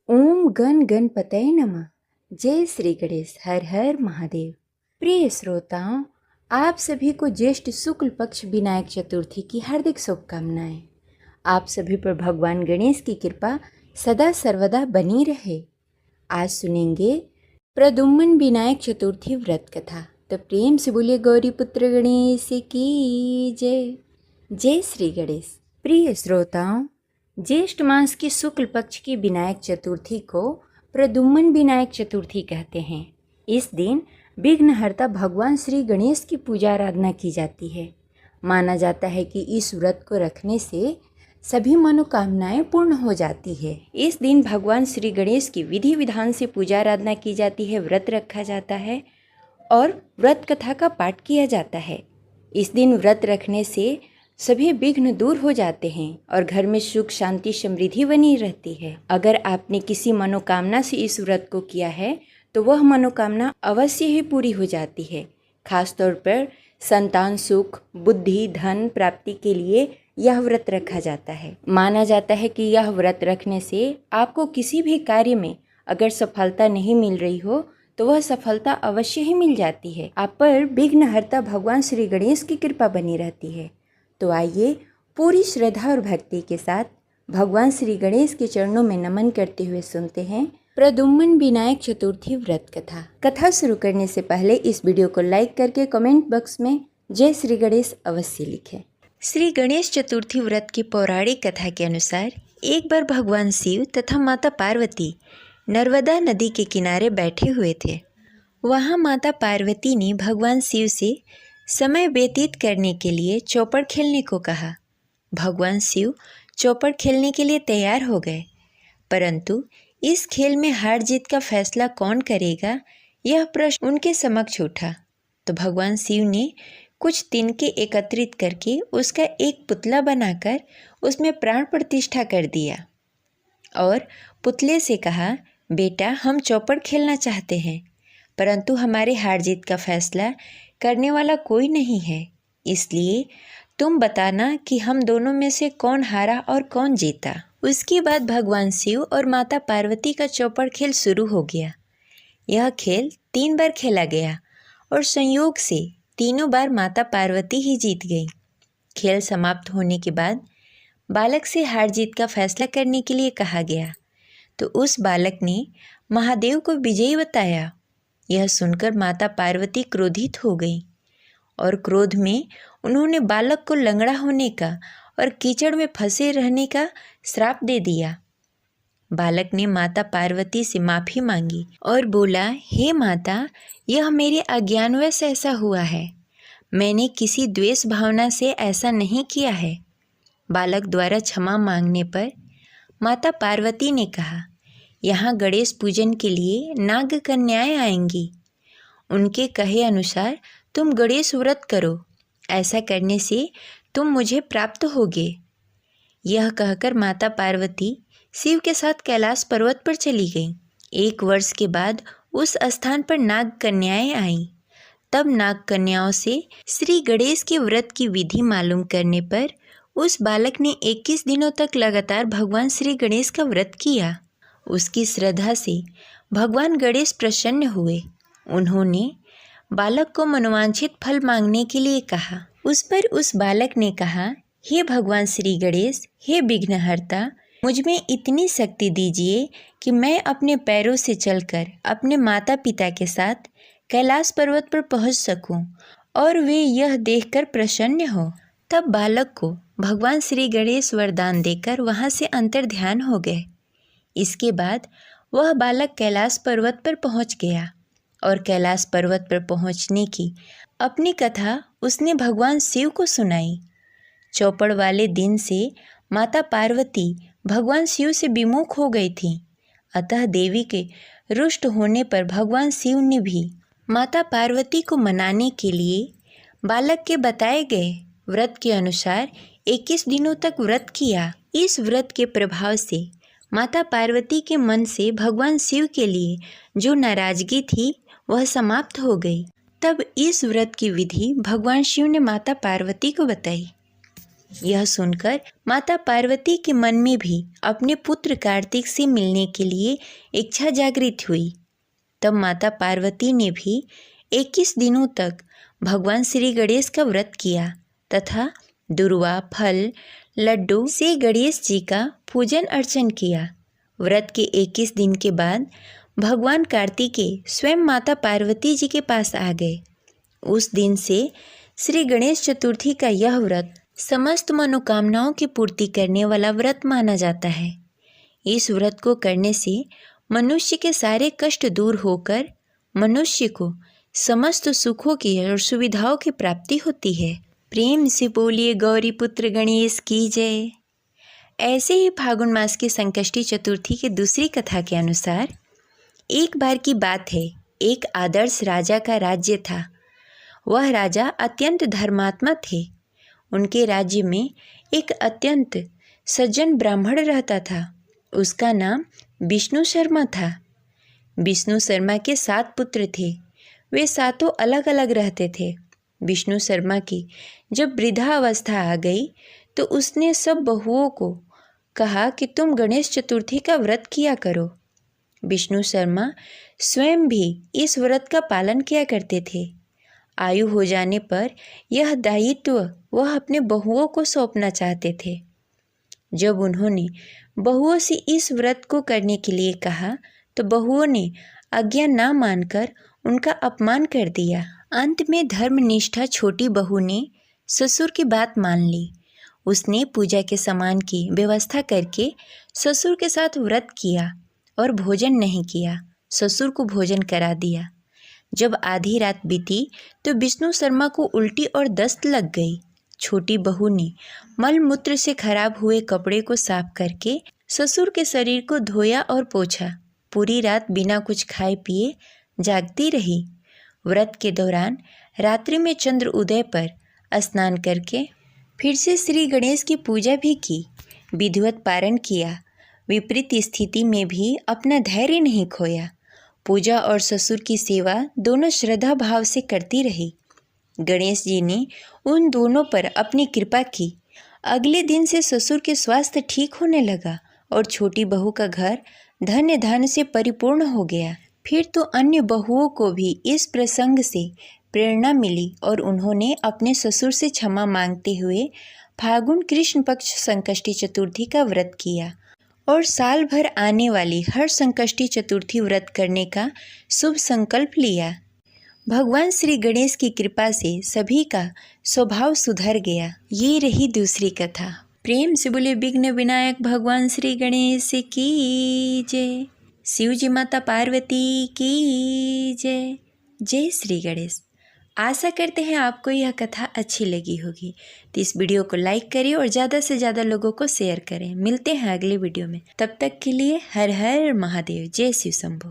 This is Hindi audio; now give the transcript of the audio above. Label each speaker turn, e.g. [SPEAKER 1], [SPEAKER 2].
[SPEAKER 1] ओम गण गणपतये नमः। जय श्री गणेश। हर हर महादेव। प्रिय श्रोताओं, आप सभी को ज्येष्ठ शुक्ल पक्ष विनायक चतुर्थी की हार्दिक शुभकामनाएं। आप सभी पर भगवान गणेश की कृपा सदा सर्वदा बनी रहे। आज सुनेंगे प्रद्युम्न विनायक चतुर्थी व्रत कथा। तो प्रेम से बोलिए गौरी पुत्र गणेश की जय। जय श्री गणेश। प्रिय श्रोताओं, ज्येष्ठ मास की शुक्ल पक्ष की विनायक चतुर्थी को प्रद्युम्न विनायक चतुर्थी कहते हैं। इस दिन विघ्नहर्ता भगवान श्री गणेश की पूजा आराधना की जाती है। माना जाता है कि इस व्रत को रखने से सभी मनोकामनाएं पूर्ण हो जाती है। इस दिन भगवान श्री गणेश की विधि विधान से पूजा आराधना की जाती है, व्रत रखा जाता है और व्रत कथा का पाठ किया जाता है। इस दिन व्रत रखने से सभी विघ्न दूर हो जाते हैं और घर में सुख शांति समृद्धि बनी रहती है। अगर आपने किसी मनोकामना से इस व्रत को किया है तो वह मनोकामना अवश्य ही पूरी हो जाती है। खासतौर पर संतान सुख, बुद्धि, धन प्राप्ति के लिए यह व्रत रखा जाता है। माना जाता है कि यह व्रत रखने से आपको किसी भी कार्य में अगर सफलता नहीं मिल रही हो तो वह सफलता अवश्य ही मिल जाती है। आप पर विघ्नहर्ता भगवान श्री गणेश की कृपा बनी रहती है। तो आइए पूरी श्रद्धा और भक्ति के साथ भगवान श्री गणेश के चरणों में नमन करते हुए सुनते हैं प्रद्युम्न विनायक चतुर्थी व्रत कथा। कथा शुरू करने से पहले इस वीडियो को लाइक करके कमेंट बॉक्स में जय श्री गणेश अवश्य लिखें। श्री गणेश चतुर्थी व्रत की पौराणिक कथा के अनुसार एक बार भगवान शिव तथा माता पार्वती नर्मदा नदी के किनारे बैठे हुए थे। वहाँ माता पार्वती ने भगवान शिव से समय व्यतीत करने के लिए चौपड़ खेलने को कहा। भगवान शिव चौपड़ खेलने के लिए तैयार हो गए, परंतु इस खेल में हार जीत का फैसला कौन करेगा, यह प्रश्न उनके समक्ष उठा। तो भगवान शिव ने कुछ तिनके एकत्रित करके उसका एक पुतला बनाकर उसमें प्राण प्रतिष्ठा कर दिया और पुतले से कहा, बेटा, हम चौपड़ खेलना चाहते हैं, परंतु हमारे हार जीत का फैसला करने वाला कोई नहीं है, इसलिए तुम बताना कि हम दोनों में से कौन हारा और कौन जीता। उसके बाद भगवान शिव और माता पार्वती का चौपड़ खेल शुरू हो गया। यह खेल 3 बार खेला गया और संयोग से तीनों बार माता पार्वती ही जीत गई। खेल समाप्त होने के बाद बालक से हार जीत का फैसला करने के लिए कहा गया, तो उस बालक ने महादेव को विजयी बताया। यह सुनकर माता पार्वती क्रोधित हो गई और क्रोध में उन्होंने बालक को लंगड़ा होने का और कीचड़ में फंसे रहने का श्राप दे दिया। बालक ने माता पार्वती से माफ़ी मांगी और बोला, हे माता, यह मेरे अज्ञानवश ऐसा हुआ है, मैंने किसी द्वेष भावना से ऐसा नहीं किया है। बालक द्वारा क्षमा मांगने पर माता पार्वती ने कहा, यहाँ गणेश पूजन के लिए नाग कन्याएं आएंगी, उनके कहे अनुसार तुम गणेश व्रत करो, ऐसा करने से तुम मुझे प्राप्त होगे। यह कहकर माता पार्वती शिव के साथ कैलाश पर्वत पर चली गईं। 1 वर्ष के बाद उस स्थान पर नाग कन्याएं आईं। तब नाग कन्याओं से श्री गणेश के व्रत की विधि मालूम करने पर उस बालक ने 21 दिनों तक लगातार भगवान श्री गणेश का व्रत किया। उसकी श्रद्धा से भगवान गणेश प्रसन्न हुए। उन्होंने बालक को मनोवांछित फल मांगने के लिए कहा। उस पर उस बालक ने कहा, हे भगवान श्री गणेश, हे विघ्नहर्ता, मुझ में इतनी शक्ति दीजिए कि मैं अपने पैरों से चलकर अपने माता पिता के साथ कैलाश पर्वत पर पहुंच सकूं और वे यह देखकर प्रसन्न हो। तब बालक को भगवान श्री गणेश वरदान देकर वहां से अंतर्ध्यान हो गए। इसके बाद वह बालक कैलाश पर्वत पर पहुंच गया और कैलाश पर्वत पर पहुंचने की अपनी कथा उसने भगवान शिव को सुनाई। चौपड़ वाले दिन से माता पार्वती भगवान शिव से विमुख हो गई थी, अतः देवी के रुष्ट होने पर भगवान शिव ने भी माता पार्वती को मनाने के लिए बालक के बताए गए व्रत के अनुसार 21 दिनों तक व्रत किया। इस व्रत के प्रभाव से माता पार्वती के मन से भगवान शिव के लिए जो नाराजगी थी वह समाप्त हो गई। तब इस व्रत की विधि भगवान शिव ने माता पार्वती को बताई। यह सुनकर माता पार्वती के मन में भी अपने पुत्र कार्तिक से मिलने के लिए इच्छा जागृत हुई। तब माता पार्वती ने भी 21 दिनों तक भगवान श्री गणेश का व्रत किया तथा दुर्वा, फल, लड्डू से गणेश जी का पूजन अर्चन किया। व्रत के 21 दिन के बाद भगवान कार्तिकेय स्वयं माता पार्वती जी के पास आ गए। उस दिन से श्री गणेश चतुर्थी का यह व्रत समस्त मनोकामनाओं की पूर्ति करने वाला व्रत माना जाता है। इस व्रत को करने से मनुष्य के सारे कष्ट दूर होकर मनुष्य को समस्त सुखों की और सुविधाओं की प्राप्ति होती है। प्रेम से बोलिए गौरी पुत्र गणेश की जय। ऐसे ही फागुन मास की संकष्टी चतुर्थी की दूसरी कथा के अनुसार एक बार की बात है, एक आदर्श राजा का राज्य था। वह राजा अत्यंत धर्मात्मा थे। उनके राज्य में एक अत्यंत सज्जन ब्राह्मण रहता था। उसका नाम विष्णु शर्मा था। विष्णु शर्मा के 7 पुत्र थे। वे सातों अलग अलग रहते थे। विष्णु शर्मा की जब वृद्धावस्था आ गई तो उसने सब बहुओं को कहा कि तुम गणेश चतुर्थी का व्रत किया करो। विष्णु शर्मा स्वयं भी इस व्रत का पालन किया करते थे। आयु हो जाने पर यह दायित्व वह अपने बहुओं को सौंपना चाहते थे। जब उन्होंने बहुओं से इस व्रत को करने के लिए कहा तो बहुओं ने आज्ञा ना मानकर उनका अपमान कर दिया। अंत में धर्मनिष्ठा छोटी बहू ने ससुर की बात मान ली। उसने पूजा के सामान की व्यवस्था करके ससुर के साथ व्रत किया और भोजन नहीं किया। ससुर को भोजन करा दिया। जब आधी रात बीती तो विष्णु शर्मा को उल्टी और दस्त लग गई। छोटी बहू ने मल मूत्र से खराब हुए कपड़े को साफ करके ससुर के शरीर को धोया और पोंछा। पूरी रात बिना कुछ खाए पिए जागती रही। व्रत के दौरान रात्रि में चंद्र उदय पर स्नान करके फिर से श्री गणेश की पूजा भी की, विधिवत पारण किया। विपरीत स्थिति में भी अपना धैर्य नहीं खोया। पूजा और ससुर की सेवा दोनों श्रद्धा भाव से करती रही। गणेश जी ने उन दोनों पर अपनी कृपा की। अगले दिन से ससुर के स्वास्थ्य ठीक होने लगा और छोटी बहू का घर धन्य धान्य से परिपूर्ण हो गया। फिर तो अन्य बहुओं को भी इस प्रसंग से प्रेरणा मिली और उन्होंने अपने ससुर से क्षमा मांगते हुए फागुन कृष्ण पक्ष संकष्टी चतुर्थी का व्रत किया और साल भर आने वाली हर संकष्टी चतुर्थी व्रत करने का शुभ संकल्प लिया। भगवान श्री गणेश की कृपा से सभी का स्वभाव सुधर गया। ये रही दूसरी कथा। प्रेम से बोले विघ्न विनायक भगवान श्री गणेश की जय। शिव जी माता पार्वती की जय। जय श्री गणेश। आशा करते हैं आपको यह कथा अच्छी लगी होगी। तो इस वीडियो को लाइक करें और ज़्यादा से ज़्यादा लोगों को शेयर करें। मिलते हैं अगले वीडियो में। तब तक के लिए हर हर महादेव। जय शिव शंभो।